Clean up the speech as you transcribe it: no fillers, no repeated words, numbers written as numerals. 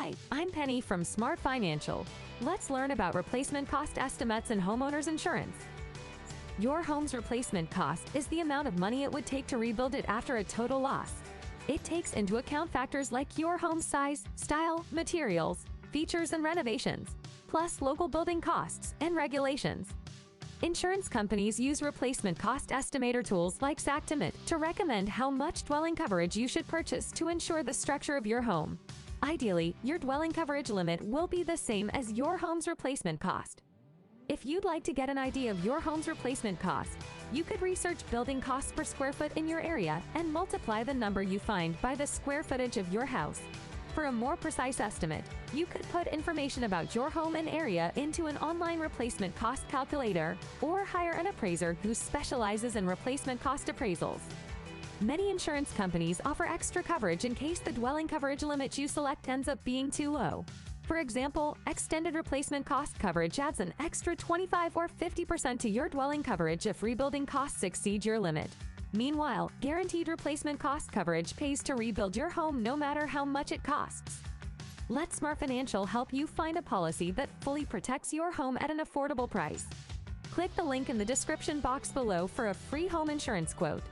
Hi, I'm Penny from SmartFinancial. Let's learn about replacement cost estimates and homeowners insurance. Your home's replacement cost is the amount of money it would take to rebuild it after a total loss. It takes into account factors like your home's size, style, materials, features, and renovations, plus local building costs and regulations. Insurance companies use replacement cost estimator tools like Xactimate to recommend how much dwelling coverage you should purchase to ensure the structure of your home. Ideally, your dwelling coverage limit will be the same as your home's replacement cost. If you'd like to get an idea of your home's replacement cost, you could research building costs per square foot in your area and multiply the number you find by the square footage of your house. For a more precise estimate, you could put information about your home and area into an online replacement cost calculator or hire an appraiser who specializes in replacement cost appraisals. Many insurance companies offer extra coverage in case the dwelling coverage limit you select ends up being too low. For example, extended replacement cost coverage adds an extra 25 or 50% to your dwelling coverage if rebuilding costs exceed your limit. Meanwhile, guaranteed replacement cost coverage pays to rebuild your home no matter how much it costs. Let SmartFinancial help you find a policy that fully protects your home at an affordable price. Click the link in the description box below for a free home insurance quote.